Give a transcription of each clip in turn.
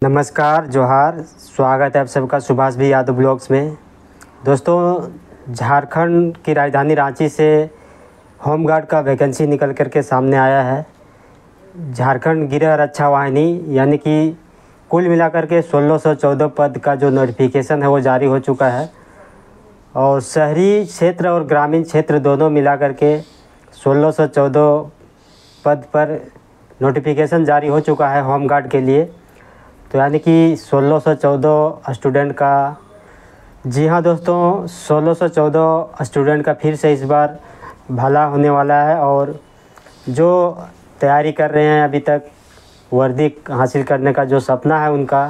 नमस्कार जोहार। स्वागत है आप सबका सुभाष भी यादव ब्लॉग्स में। दोस्तों, झारखंड की राजधानी रांची से होमगार्ड का वैकेंसी निकल कर के सामने आया है। झारखंड गृह रक्षा वाहिनी यानी कि कुल मिलाकर के 1614 पद का जो नोटिफिकेशन है वो जारी हो चुका है और शहरी क्षेत्र और ग्रामीण क्षेत्र दोनों मिलाकर के 1614 पद पर नोटिफिकेशन जारी हो चुका है होमगार्ड के लिए। तो यानी कि 1614 स्टूडेंट का, जी हाँ दोस्तों, 1614 स्टूडेंट का फिर से इस बार भला होने वाला है और जो तैयारी कर रहे हैं अभी तक वर्दी हासिल करने का जो सपना है उनका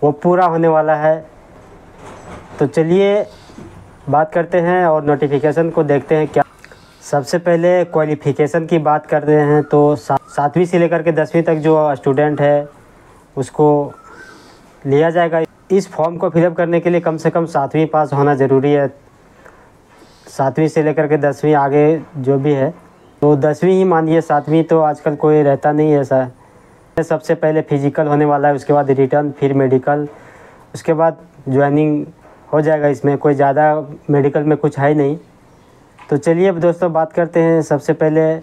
वो पूरा होने वाला है। तो चलिए बात करते हैं और नोटिफिकेशन को देखते हैं क्या। सबसे पहले क्वालिफ़िकेशन की बात करते हैं तो 7वीं से लेकर के 10वीं तक जो स्टूडेंट है उसको लिया जाएगा। इस फॉर्म को फिलअप करने के लिए कम से कम 7वीं पास होना ज़रूरी है। 7वीं से लेकर के 10वीं आगे जो भी है तो 10वीं ही मानिए, 7वीं तो आजकल कोई रहता नहीं है ऐसा। सबसे पहले फिजिकल होने वाला है, उसके बाद रिटर्न, फिर मेडिकल, उसके बाद ज्वाइनिंग हो जाएगा। इसमें कोई ज़्यादा मेडिकल में कुछ है नहीं। तो चलिए अब दोस्तों बात करते हैं। सबसे पहले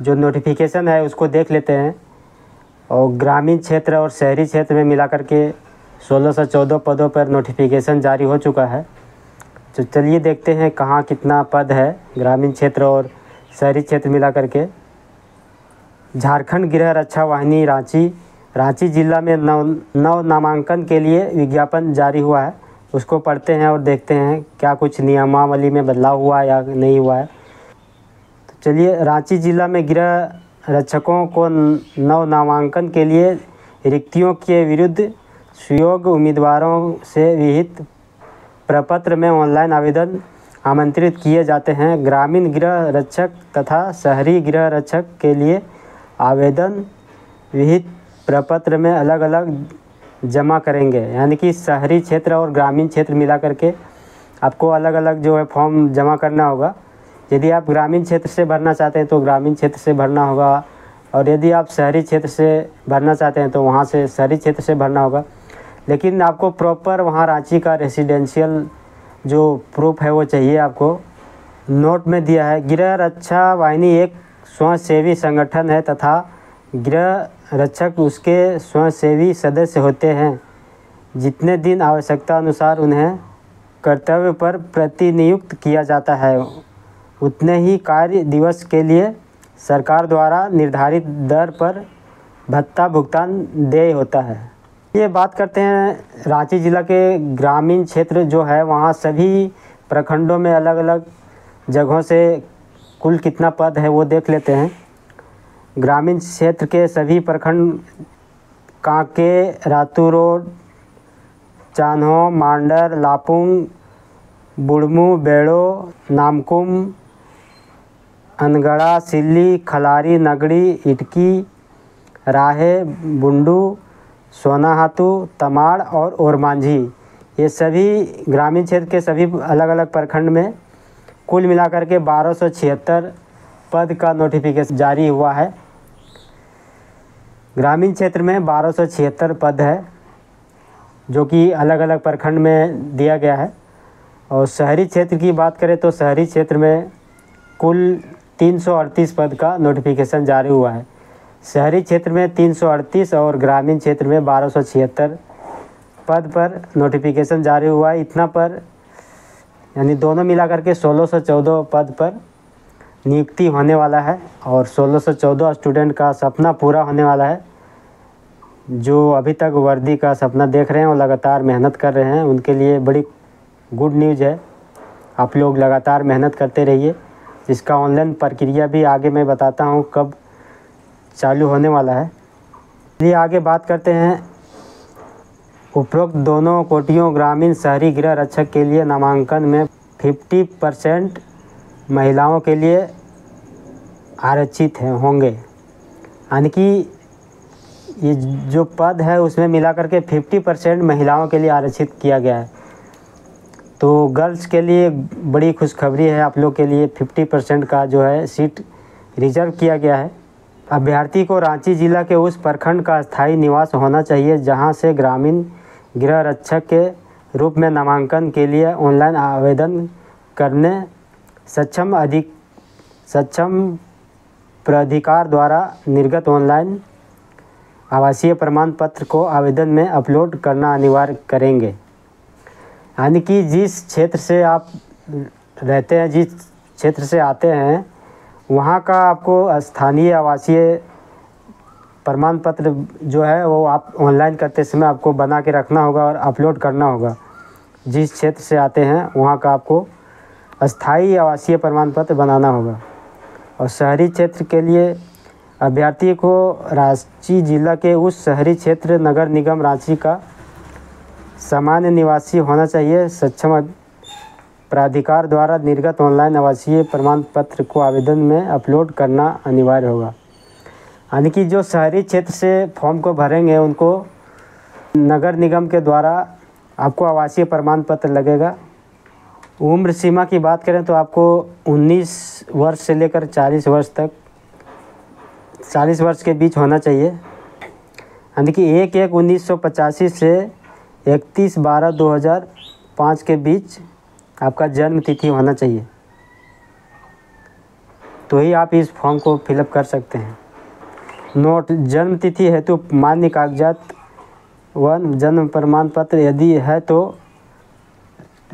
जो नोटिफिकेशन है उसको देख लेते हैं और ग्रामीण क्षेत्र और शहरी क्षेत्र में मिलाकर के 1614 पदों पर नोटिफिकेशन जारी हो चुका है। तो चलिए देखते हैं कहाँ कितना पद है ग्रामीण क्षेत्र और शहरी क्षेत्र मिलाकर के। झारखंड गृह रक्षा वाहिनी रांची जिला में नव नामांकन के लिए विज्ञापन जारी हुआ है। उसको पढ़ते हैं और देखते हैं क्या कुछ नियमावली में बदलाव हुआ या नहीं हुआ है। तो चलिए, रांची जिला में गृह रक्षकों को नव नामांकन के लिए रिक्तियों के विरुद्ध सुयोग्य उम्मीदवारों से विहित प्रपत्र में ऑनलाइन आवेदन आमंत्रित किए जाते हैं। ग्रामीण गृह रक्षक तथा शहरी गृह रक्षक के लिए आवेदन विहित प्रपत्र में अलग अलग जमा करेंगे। यानी कि शहरी क्षेत्र और ग्रामीण क्षेत्र मिला करके आपको अलग अलग जो है फॉर्म जमा करना होगा। यदि आप ग्रामीण क्षेत्र से भरना चाहते हैं तो ग्रामीण क्षेत्र से भरना होगा और यदि आप शहरी क्षेत्र से भरना चाहते हैं तो वहाँ से शहरी क्षेत्र से भरना होगा। लेकिन आपको प्रॉपर वहाँ रांची का रेसिडेंशियल जो प्रूफ है वो चाहिए आपको। नोट में दिया है, गृह रक्षा वाहिनी एक स्वयंसेवी संगठन है तथा गृह रक्षक उसके स्वयंसेवी सदस्य होते हैं। जितने दिन आवश्यकता अनुसार उन्हें कर्तव्य पर प्रतिनियुक्त किया जाता है उतने ही कार्य दिवस के लिए सरकार द्वारा निर्धारित दर पर भत्ता भुगतान देय होता है। ये बात करते हैं रांची जिला के ग्रामीण क्षेत्र जो है, वहाँ सभी प्रखंडों में अलग अलग जगहों से कुल कितना पद है वो देख लेते हैं। ग्रामीण क्षेत्र के सभी प्रखंड कांके, रातू रोड, चान्हो, मांडर, लापुंग, बुड़मू, बेड़ो, नामकुम, अनगढ़ा, सिल्ली, खलारी, नगड़ी, इटकी, राहे, बुंडू, सोनाहातू, तमाड़ और ओरमांझी, ये सभी ग्रामीण क्षेत्र के सभी अलग अलग प्रखंड में कुल मिलाकर के 1276 पद का नोटिफिकेशन जारी हुआ है। ग्रामीण क्षेत्र में 1276 पद है जो कि अलग अलग प्रखंड में दिया गया है। और शहरी क्षेत्र की बात करें तो शहरी क्षेत्र में कुल 338 पद का नोटिफिकेशन जारी हुआ है। शहरी क्षेत्र में 338 और ग्रामीण क्षेत्र में 1276 पद पर नोटिफिकेशन जारी हुआ है। इतना पर यानी दोनों मिलाकर के 1614 पद पर नियुक्ति होने वाला है और 1614 स्टूडेंट का सपना पूरा होने वाला है। जो अभी तक वर्दी का सपना देख रहे हैं और लगातार मेहनत कर रहे हैं उनके लिए बड़ी गुड न्यूज़ है। आप लोग लगातार मेहनत करते रहिए। जिसका ऑनलाइन प्रक्रिया भी आगे मैं बताता हूँ कब चालू होने वाला है। चलिए आगे बात करते हैं। उपरोक्त दोनों कोटियों ग्रामीण शहरी गृह रक्षक के लिए नामांकन में 50% महिलाओं के लिए आरक्षित होंगे। यानी कि ये जो पद है उसमें मिलाकर के 50% महिलाओं के लिए आरक्षित किया गया है। तो गर्ल्स के लिए बड़ी खुशखबरी है आप लोग के लिए। 50% का जो है सीट रिजर्व किया गया है। अभ्यर्थी को रांची जिला के उस प्रखंड का स्थायी निवास होना चाहिए जहां से ग्रामीण गृह रक्षक के रूप में नामांकन के लिए ऑनलाइन आवेदन करने सक्षम प्राधिकार द्वारा निर्गत ऑनलाइन आवासीय प्रमाण पत्र को आवेदन में अपलोड करना अनिवार्य करेंगे। यानी कि जिस क्षेत्र से आप रहते हैं, जिस क्षेत्र से आते हैं, वहाँ का आपको स्थानीय आवासीय प्रमाण पत्र जो है वो आप ऑनलाइन करते समय आपको बना के रखना होगा और अपलोड करना होगा। जिस क्षेत्र से आते हैं वहाँ का आपको अस्थायी आवासीय प्रमाण पत्र बनाना होगा। और शहरी क्षेत्र के लिए अभ्यर्थी को रांची जिला के उस शहरी क्षेत्र नगर निगम रांची का सामान्य निवासी होना चाहिए। सक्षम प्राधिकार द्वारा निर्गत ऑनलाइन आवासीय प्रमाण पत्र को आवेदन में अपलोड करना अनिवार्य होगा। यानी कि जो शहरी क्षेत्र से फॉर्म को भरेंगे उनको नगर निगम के द्वारा आपको आवासीय प्रमाण पत्र लगेगा। उम्र सीमा की बात करें तो आपको 19 वर्ष से लेकर 40 वर्ष तक 40 वर्ष के बीच होना चाहिए। यानी कि 1/1/1985 से 31/12/2005 के बीच आपका जन्म तिथि होना चाहिए, तो ही आप इस फॉर्म को फिलअप कर सकते हैं। नोट: जन्म तिथि हेतु मान्य कागजात 1 जन्म प्रमाण पत्र यदि है तो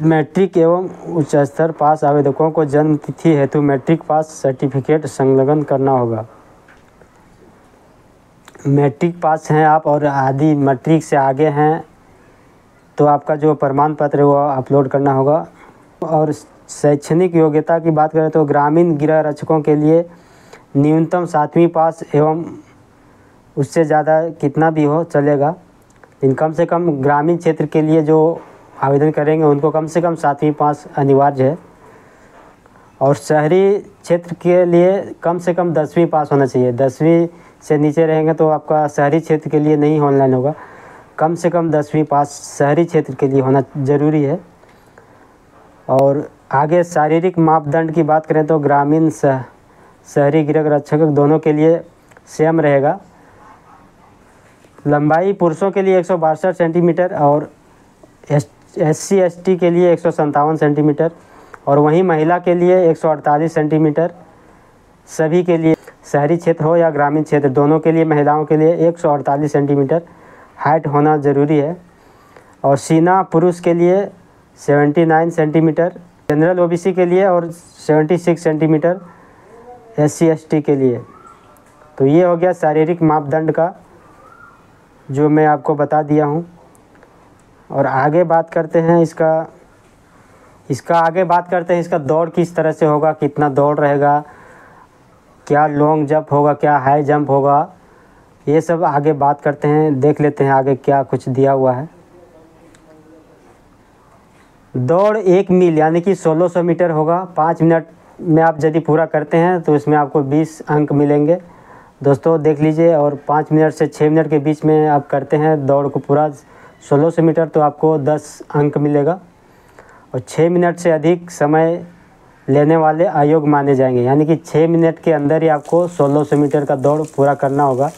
मैट्रिक एवं उच्च स्तर पास आवेदकों को जन्म तिथि हेतु मैट्रिक पास सर्टिफिकेट संलग्न करना होगा। मैट्रिक पास हैं आप और आदि मैट्रिक से आगे हैं तो आपका जो प्रमाण पत्र है वो अपलोड करना होगा। और शैक्षणिक योग्यता की बात करें तो ग्रामीण गृह रक्षकों के लिए न्यूनतम 7वीं पास एवं उससे ज़्यादा कितना भी हो चलेगा, लेकिन कम से कम ग्रामीण क्षेत्र के लिए जो आवेदन करेंगे उनको कम से कम 7वीं पास अनिवार्य है। और शहरी क्षेत्र के लिए कम से कम 10वीं पास होना चाहिए। 10वीं से नीचे रहेंगे तो आपका शहरी क्षेत्र के लिए नहीं ऑनलाइन होगा। कम से कम 10वीं पास शहरी क्षेत्र के लिए होना ज़रूरी है। और आगे शारीरिक मापदंड की बात करें तो ग्रामीण शहरी गृह रक्षक दोनों के लिए सेम रहेगा। लंबाई पुरुषों के लिए 162 सेंटीमीटर और SC ST के लिए 157 सेंटीमीटर और वहीं महिला के लिए 148 सेंटीमीटर। सभी के लिए शहरी क्षेत्र हो या ग्रामीण क्षेत्र दोनों के लिए महिलाओं के लिए 148 सेंटीमीटर हाइट होना ज़रूरी है। और सीना पुरुष के लिए 79 सेंटीमीटर जनरल OBC के लिए और 76 सेंटीमीटर SC ST के लिए। तो ये हो गया शारीरिक मापदंड का जो मैं आपको बता दिया हूँ। और आगे बात करते हैं इसका दौड़ किस तरह से होगा, कितना दौड़ रहेगा, क्या लॉन्ग जंप होगा, क्या हाई जंप होगा, ये सब आगे बात करते हैं। देख लेते हैं आगे क्या कुछ दिया हुआ है। दौड़ 1 मील यानी कि 1600 मीटर होगा। 5 मिनट में आप यदि पूरा करते हैं तो इसमें आपको 20 अंक मिलेंगे। दोस्तों देख लीजिए। और 5 मिनट से 6 मिनट के बीच में आप करते हैं दौड़ को पूरा 1600 मीटर तो आपको 10 अंक मिलेगा। और 6 मिनट से अधिक समय लेने वाले अयोग्य माने जाएंगे। यानी कि 6 मिनट के अंदर ही आपको 1600 मीटर का दौड़ पूरा करना होगा।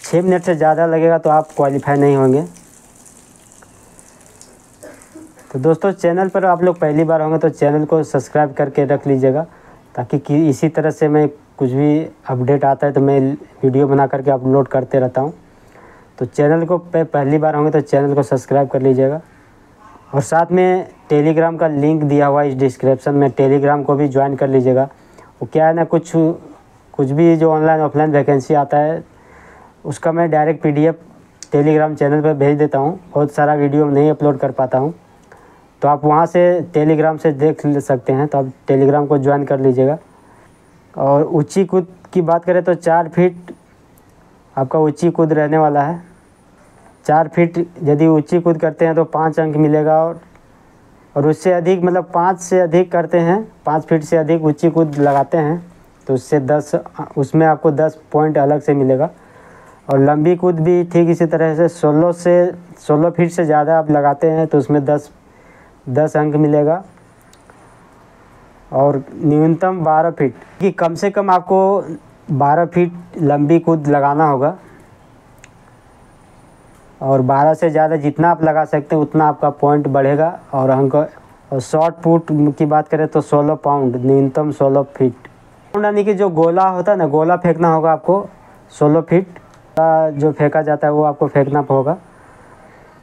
6 मिनट से ज़्यादा लगेगा तो आप क्वालिफाई नहीं होंगे। तो दोस्तों चैनल पर आप लोग पहली बार होंगे तो चैनल को सब्सक्राइब करके रख लीजिएगा, ताकि इसी तरह से मैं कुछ भी अपडेट आता है तो मैं वीडियो बना करके अपलोड करते रहता हूँ। तो चैनल को पहली बार होंगे तो चैनल को सब्सक्राइब कर लीजिएगा। और साथ में टेलीग्राम का लिंक दिया हुआ है इस डिस्क्रिप्शन में, टेलीग्राम को भी ज्वाइन कर लीजिएगा। वो क्या है ना, कुछ भी जो ऑनलाइन ऑफलाइन वैकेंसी आता है उसका मैं डायरेक्ट PDF टेलीग्राम चैनल पर भेज देता हूँ। बहुत सारा वीडियो नहीं अपलोड कर पाता हूँ तो आप वहाँ से टेलीग्राम से देख सकते हैं। तो आप टेलीग्राम को ज्वाइन कर लीजिएगा। और ऊंची कूद की बात करें तो 4 फीट आपका ऊंची कूद रहने वाला है। 4 फीट यदि ऊंची कूद करते हैं तो 5 अंक मिलेगा। और उससे अधिक मतलब 5 से अधिक करते हैं, 5 फीट से अधिक ऊंची कूद लगाते हैं तो उसमें आपको 10 पॉइंट अलग से मिलेगा। और लंबी कूद भी ठीक इसी तरह से 16 फीट से ज़्यादा आप लगाते हैं तो उसमें 10 अंक मिलेगा। और न्यूनतम 12 फीट कि कम से कम आपको 12 फीट लंबी कूद लगाना होगा और 12 से ज़्यादा जितना आप लगा सकते हैं उतना आपका पॉइंट बढ़ेगा। और अंक और शॉर्ट पुट की बात करें तो 16 पाउंड, न्यूनतम 16 फीट। यानी कि जो गोला होता है ना, गोला फेंकना होगा आपको 16 फीट का जो फेंका जाता है वो आपको फेंकना होगा।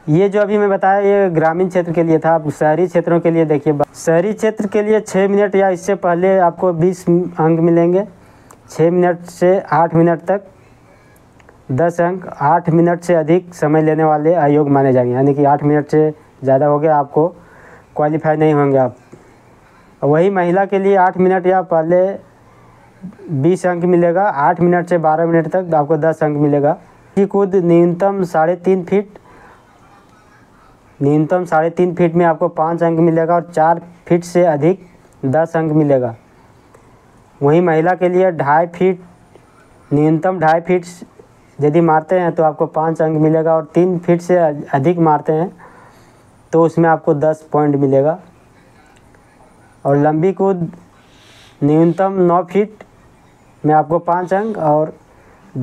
ये जो अभी मैं बताया ये ग्रामीण क्षेत्र के लिए था। आप शहरी क्षेत्रों के लिए देखिए, शहरी क्षेत्र के लिए 6 मिनट या इससे पहले आपको 20 अंक मिलेंगे। 6 मिनट से 8 मिनट तक 10 अंक। 8 मिनट से अधिक समय लेने वाले अयोग्य माने जाएंगे, यानी कि 8 मिनट से ज़्यादा हो गया आपको क्वालिफाई नहीं होंगे आप। वही महिला के लिए 8 मिनट या पहले 20 अंक मिलेगा। 8 मिनट से 12 मिनट तक आपको 10 अंक मिलेगा। ये कूद न्यूनतम 3.5 फीट, न्यूनतम 3.5 फीट में आपको 5 अंक मिलेगा और 4 फीट से अधिक 10 अंक मिलेगा। वहीं महिला के लिए 2.5 फीट, न्यूनतम 2.5 फीट यदि मारते हैं तो आपको 5 अंक मिलेगा और 3 फीट से अधिक मारते हैं तो उसमें आपको 10 पॉइंट मिलेगा। और लंबी कूद न्यूनतम 9 फीट में आपको 5 अंक और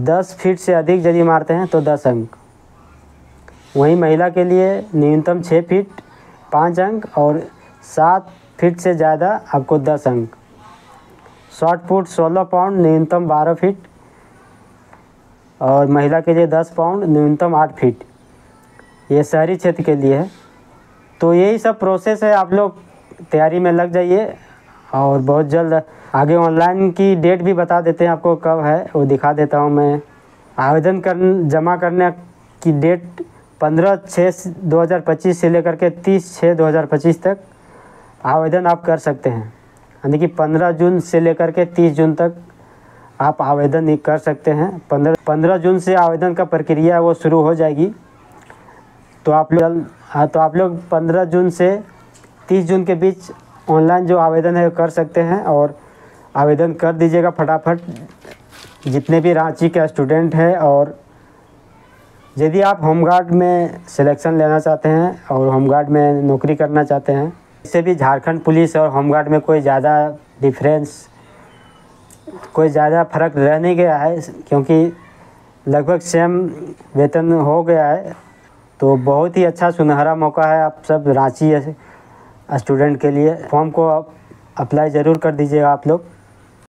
10 फीट से अधिक यदि मारते हैं तो 10 अंक। वहीं महिला के लिए न्यूनतम 6 फीट 5 अंक और 7 फीट से ज़्यादा आपको 10 अंक। शॉर्ट पुट 16 पाउंड, न्यूनतम 12 फीट और महिला के लिए 10 पाउंड, न्यूनतम 8 फीट। ये शहरी क्षेत्र के लिए है। तो यही सब प्रोसेस है, आप लोग तैयारी में लग जाइए और बहुत जल्द आगे ऑनलाइन की डेट भी बता देते हैं आपको कब है, वो दिखा देता हूँ मैं। आवेदन जमा करने की डेट 15/6/2025 से लेकर के 30/6/2025 तक आवेदन आप कर सकते हैं। यानी कि 15 जून से लेकर के 30 जून तक आप आवेदन कर सकते हैं। 15 जून से आवेदन का प्रक्रिया वो शुरू हो जाएगी। तो आप लोग 15 जून से 30 जून के बीच ऑनलाइन जो आवेदन है कर सकते हैं और आवेदन कर दीजिएगा फटाफट, जितने भी रांची के स्टूडेंट हैं। और यदि आप होमगार्ड में सिलेक्शन लेना चाहते हैं और होमगार्ड में नौकरी करना चाहते हैं, इससे भी झारखंड पुलिस और होमगार्ड में कोई ज़्यादा डिफरेंस, कोई ज़्यादा फ़र्क रह नहीं गया है, क्योंकि लगभग सेम वेतन हो गया है। तो बहुत ही अच्छा सुनहरा मौका है आप सब रांची स्टूडेंट के लिए। फॉर्म को अप्लाई ज़रूर कर दीजिएगा आप लोग।